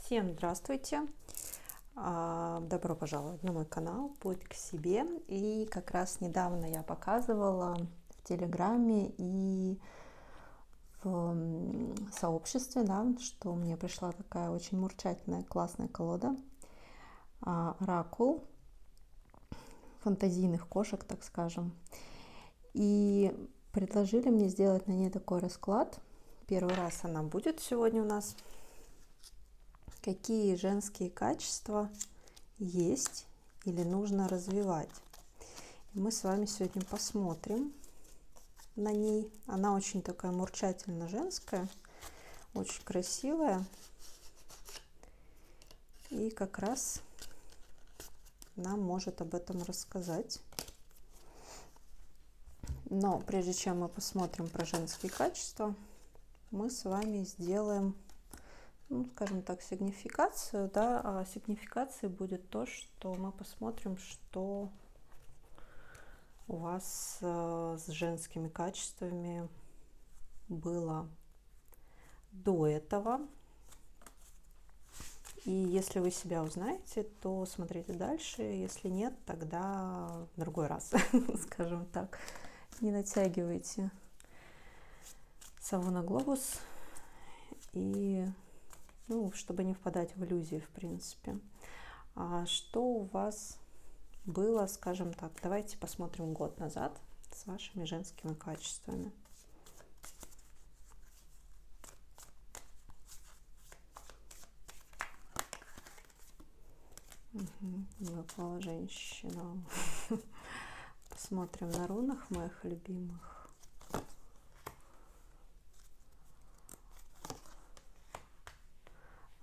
Всем здравствуйте! Добро пожаловать на мой канал «Путь к себе». И как раз недавно я показывала в Телеграме и в сообществе, да, что мне пришла такая очень мурчательная, классная колода «Оракул» фантазийных кошек, так скажем. И предложили мне сделать на ней такой расклад. Первый раз она будет сегодня у нас. Какие женские качества есть или нужно развивать. И мы с вами сегодня посмотрим на ней. Она очень такая мурчательно женская, очень красивая. И как раз нам может об этом рассказать. Но прежде чем мы посмотрим про женские качества, мы с вами сделаем, скажем так, сигнификацию, да, а сигнификацией будет то, что мы посмотрим, что у вас с женскими качествами было до этого. И если вы себя узнаете, то смотрите дальше, если нет, тогда в другой раз, скажем так. Не натягивайте сову на глобус, и чтобы не впадать в иллюзии, в принципе. А что у вас было, скажем так, давайте посмотрим год назад с вашими женскими качествами. Выпала женщина. Посмотрим на рунах моих любимых.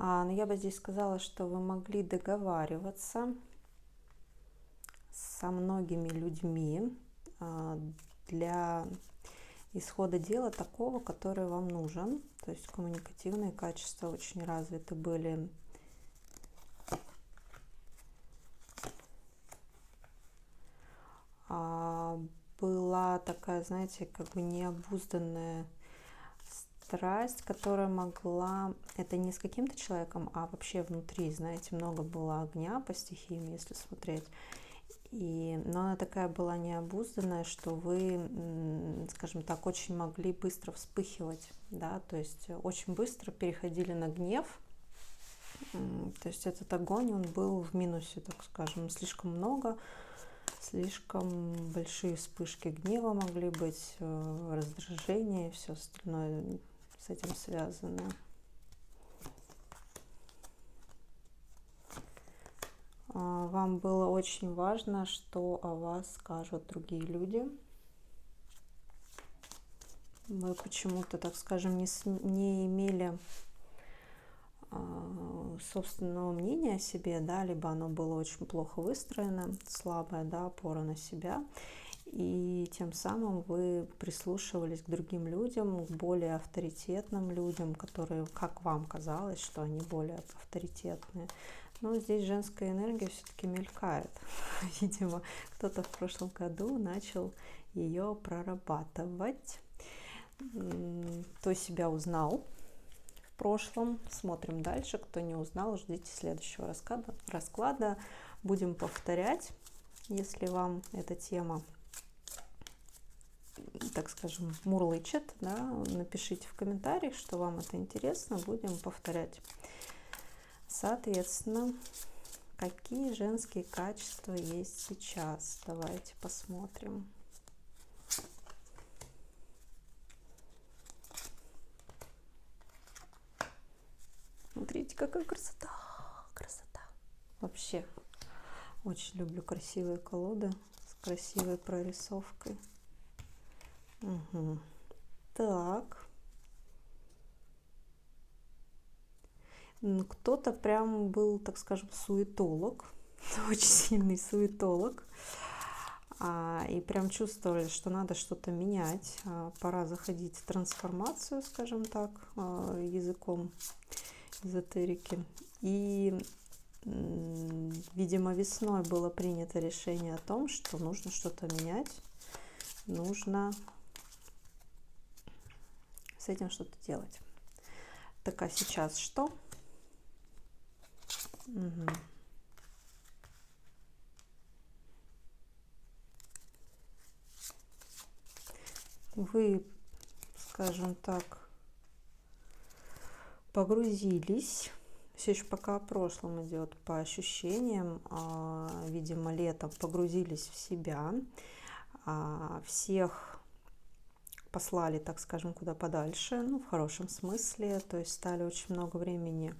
Но я бы здесь сказала, что вы могли договариваться со многими людьми для исхода дела такого, который вам нужен. То есть коммуникативные качества очень развиты были. Была такая, знаете, как бы необузданная страсть, которая могла, это не с каким-то человеком, а вообще внутри, знаете, много было огня по стихиям, если смотреть. Но она такая была необузданная, что вы, скажем так, очень могли быстро вспыхивать, да, то есть очень быстро переходили на гнев. То есть этот огонь, он был в минусе, так скажем, слишком много, слишком большие вспышки гнева могли быть, раздражение и все остальное с этим связано. Вам было очень важно, что о вас скажут другие люди. Вы почему-то, так скажем, не имели собственного мнения о себе, да, либо оно было очень плохо выстроено, слабая, да, опора на себя, и тем самым вы прислушивались к другим людям, к более авторитетным людям, которые, как вам казалось, что они более авторитетные. Но здесь женская энергия все-таки мелькает. Видимо, кто-то в прошлом году начал ее прорабатывать. Кто себя узнал в прошлом, смотрим дальше. Кто не узнал, ждите следующего расклада. Будем повторять, если вам эта тема, так скажем, мурлычет, да, напишите в комментариях, что вам это интересно, будем повторять. Соответственно, какие женские качества есть сейчас? Давайте посмотрим. Смотрите, какая красота! Красота! Вообще, очень люблю красивые колоды с красивой прорисовкой. Так. Кто-то прям был, так скажем, суетолог, очень сильный суетолог, и прям чувствовали, что надо что-то менять, пора заходить в трансформацию, скажем так, языком эзотерики. И, видимо, весной было принято решение о том, что нужно что-то менять, нужно с этим что-то делать. Так, а сейчас что? Мгм. Вы, скажем так, погрузились, все еще пока о прошлом идет, по ощущениям, видимо, летом погрузились в себя, всех послали, так скажем, куда подальше, ну, в хорошем смысле, то есть стали очень много времени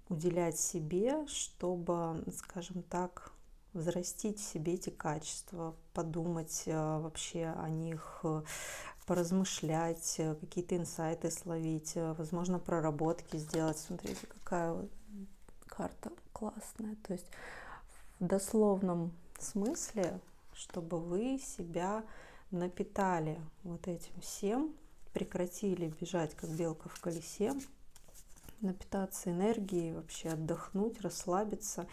уделять себе, чтобы, скажем так, взрастить в себе эти качества, подумать вообще о них, поразмышлять, какие-то инсайты словить, возможно, проработки сделать. Смотрите, какая вот карта классная. То есть в дословном смысле, чтобы вы себя напитали вот этим всем, прекратили бежать, как белка в колесе, напитаться энергией, вообще отдохнуть, расслабиться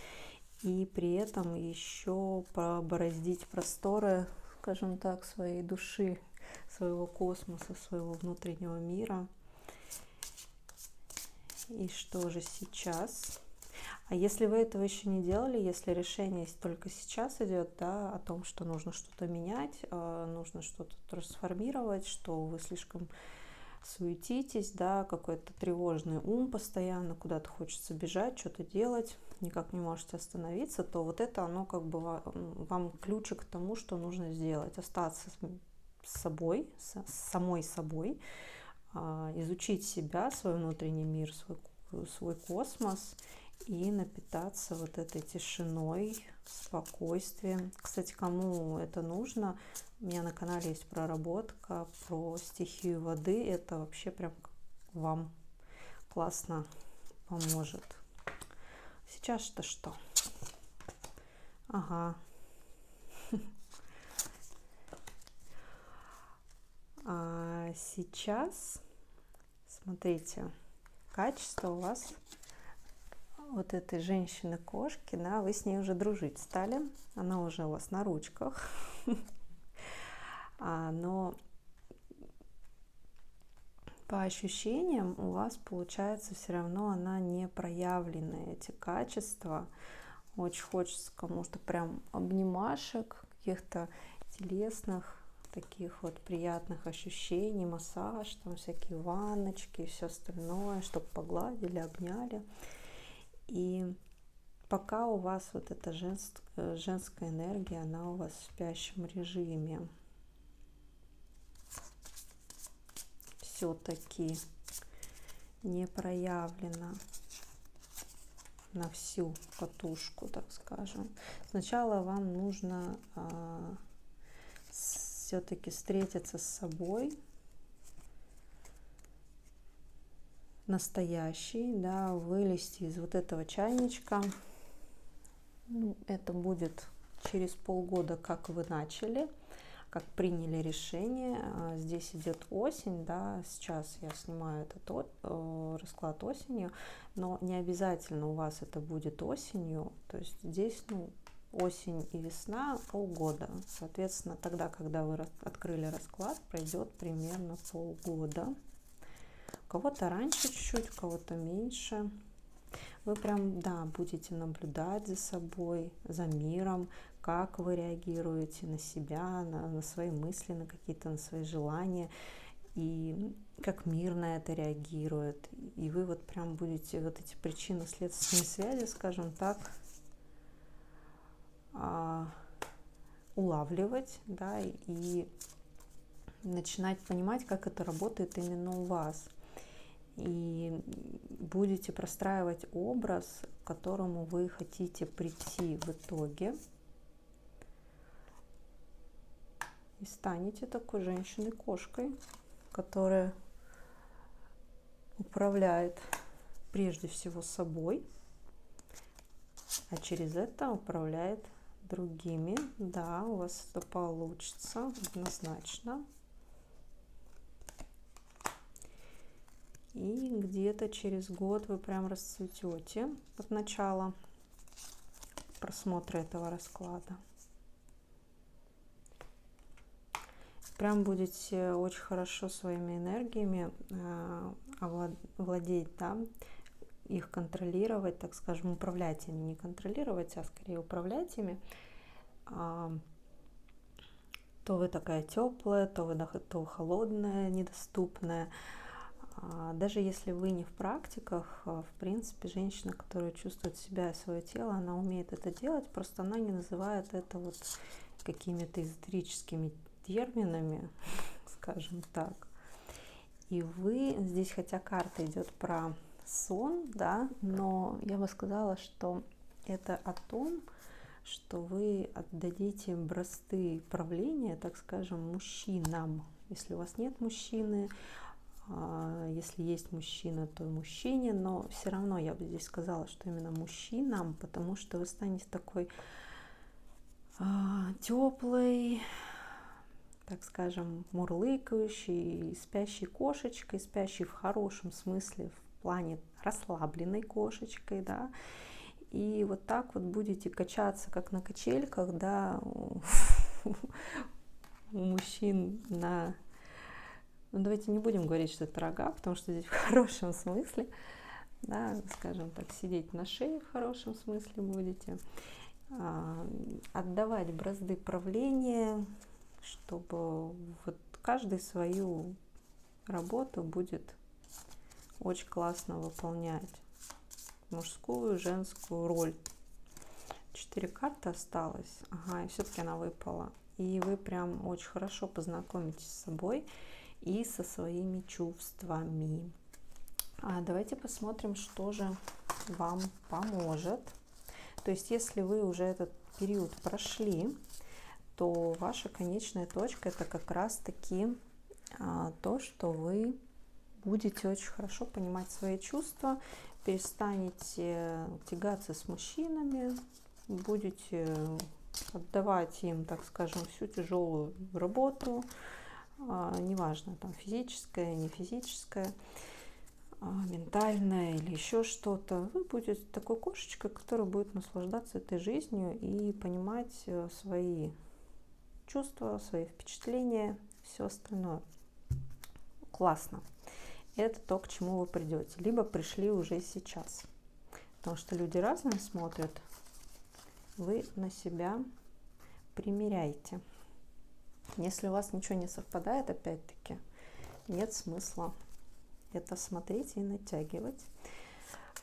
и при этом еще пробороздить просторы, скажем так, своей души, своего космоса, своего внутреннего мира. И что же сейчас? А если вы этого еще не делали, если решение только сейчас идет, да, о том, что нужно что-то менять, нужно что-то трансформировать, что вы слишком суетитесь, да, какой-то тревожный ум постоянно, куда-то хочется бежать, что-то делать, никак не можете остановиться, то вот это оно как бы вам ключик к тому, что нужно сделать. Остаться с собой, с самой собой, изучить себя, свой внутренний мир, свой космос и напитаться вот этой тишиной, спокойствием. Кстати, кому это нужно, у меня на канале есть проработка про стихию воды. Это вообще прям вам классно поможет. Сейчас-то что? Ага. А сейчас, смотрите, качество у вас вот этой женщины-кошки, да, вы с ней уже дружить стали, она уже у вас на ручках, но по ощущениям у вас получается все равно она не проявленная, эти качества. Очень хочется кому-то прям обнимашек, каких-то телесных, таких вот приятных ощущений, массаж, там всякие ванночки и все остальное, чтобы погладили, обняли. И пока у вас вот эта женская энергия, она у вас в спящем режиме. Все-таки не проявлена на всю катушку, так скажем. Сначала вам нужно все-таки встретиться с собой, настоящий, да, вылезти из вот этого чайничка. Ну, это будет через полгода, как вы начали, как приняли решение. Здесь идет осень, да, сейчас я снимаю этот расклад осенью, но не обязательно у вас это будет осенью, то есть здесь, ну, осень и весна полгода. Соответственно, тогда, когда вы открыли расклад, пройдет примерно полгода. У кого-то раньше чуть-чуть, у кого-то меньше. Вы прям, да, будете наблюдать за собой, за миром, как вы реагируете на себя, на свои мысли, на какие-то, на свои желания, и как мир на это реагирует. И вы вот прям будете вот эти причинно-следственные связи, скажем так, улавливать, да, и начинать понимать, как это работает именно у вас. И будете простраивать образ, к которому вы хотите прийти в итоге. И станете такой женщиной-кошкой, которая управляет прежде всего собой, а через это управляет другими. Да, у вас это получится однозначно. И где-то через год вы прям расцветете от начала просмотра этого расклада. Прям будете очень хорошо своими энергиями владеть, да, их контролировать, так скажем, управлять ими, не контролировать, а скорее управлять ими, то вы такая теплая, то вы холодная, недоступная. Даже если вы не в практиках, в принципе, женщина, которая чувствует себя и свое тело, она умеет это делать, просто она не называет это вот какими-то эзотерическими терминами, скажем так. И вы здесь, хотя карта идет про сон, да, но я бы сказала, что это о том, что вы отдадите бразды правления, так скажем, мужчинам. Если у вас нет мужчины, если есть мужчина, то мужчине, но все равно я бы здесь сказала, что именно мужчинам, потому что вы станете такой теплой, так скажем, мурлыкающей, спящей кошечкой, спящей в хорошем смысле, в плане расслабленной кошечкой, да, и вот так вот будете качаться, как на качельках, да, у мужчин на... Ну, давайте не будем говорить, что это рога, потому что здесь в хорошем смысле, да, скажем так, сидеть на шее в хорошем смысле будете, отдавать бразды правления, чтобы вот каждый свою работу будет очень классно выполнять. Мужскую, женскую роль. 4 карты осталось. Ага, и все-таки она выпала. И вы прям очень хорошо познакомитесь с собой и со своими чувствами. Давайте посмотрим, что же вам поможет. То есть, если вы уже этот период прошли, то ваша конечная точка — это как раз-таки то, что вы будете очень хорошо понимать свои чувства, перестанете тягаться с мужчинами, будете отдавать им, так скажем, всю тяжелую работу, неважно, там физическая, не физическая, ментальная или еще что-то. Вы будете такой кошечкой, которая будет наслаждаться этой жизнью и понимать свои чувства, свои впечатления, все остальное. Классно. Это то, к чему вы придете. Либо пришли уже сейчас. Потому что люди разные смотрят. Вы на себя примеряйте. Если у вас ничего не совпадает, опять-таки, нет смысла это смотреть и натягивать.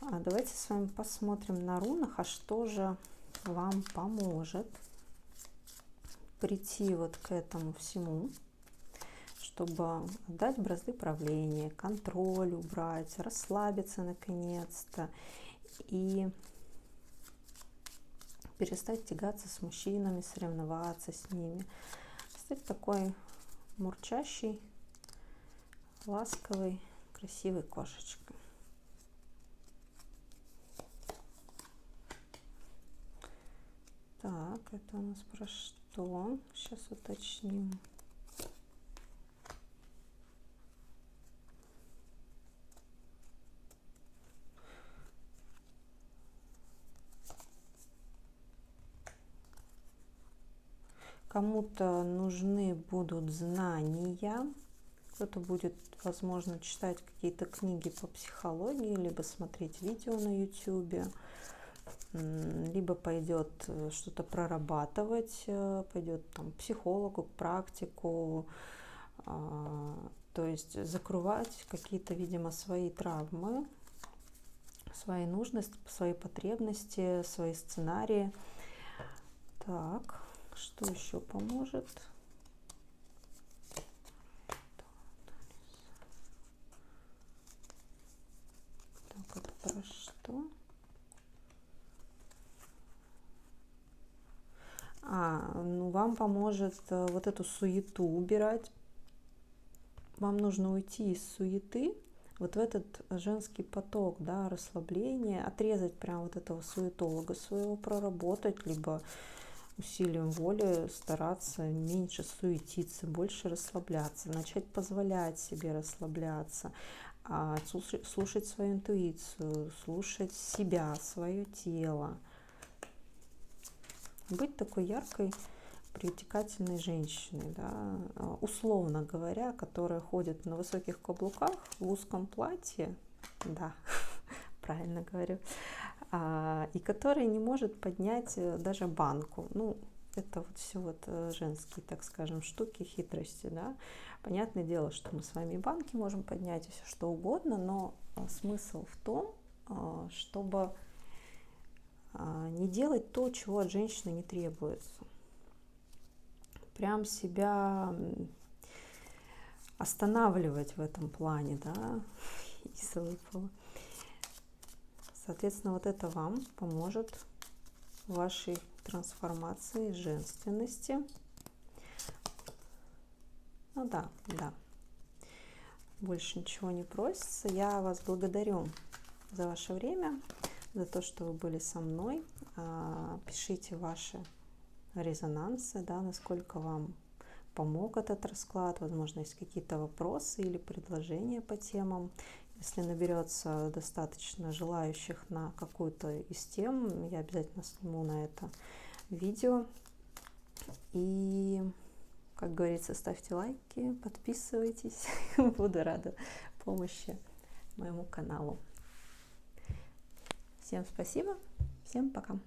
Давайте с вами посмотрим на рунах, что же вам поможет прийти вот к этому всему, чтобы отдать бразды правления, контроль убрать, расслабиться наконец-то и перестать тягаться с мужчинами, соревноваться с ними, стать такой мурчащей, ласковой, красивой кошечкой. Так, это у нас про что? Сейчас уточним. Кому-то нужны будут знания, кто-то будет, возможно, читать какие-то книги по психологии, либо смотреть видео на YouTube, либо пойдет что-то прорабатывать, пойдет там, к психологу, к практику, то есть закрывать какие-то, видимо, свои травмы, свои нужности, свои потребности, свои сценарии. Так. Что еще поможет? Так, это про что? Ну вам поможет вот эту суету убирать. Вам нужно уйти из суеты, вот в этот женский поток, да, расслабление, отрезать прям вот этого суетолога своего, проработать, либо усилием воли стараться меньше суетиться, больше расслабляться, начать позволять себе расслабляться, слушать свою интуицию, слушать себя, свое тело. Быть такой яркой, привлекательной женщиной, да, условно говоря, которая ходит на высоких каблуках, в узком платье, да, правильно говорю, и который не может поднять даже банку. Ну, это вот все вот женские, так скажем, штуки, хитрости, да. Понятное дело, что мы с вами и банки можем поднять, и все что угодно, но смысл в том, чтобы не делать то, чего от женщины не требуется. Прям себя останавливать в этом плане, да, Иса выпала. Соответственно, вот это вам поможет в вашей трансформации женственности. Ну да. Больше ничего не просится. Я вас благодарю за ваше время, за то, что вы были со мной. Пишите ваши резонансы, да, насколько вам помог этот расклад. Возможно, есть какие-то вопросы или предложения по темам. Если наберется достаточно желающих на какую-то из тем, я обязательно сниму на это видео. И, как говорится, ставьте лайки, подписывайтесь. Буду рада помощи моему каналу. Всем спасибо, всем пока.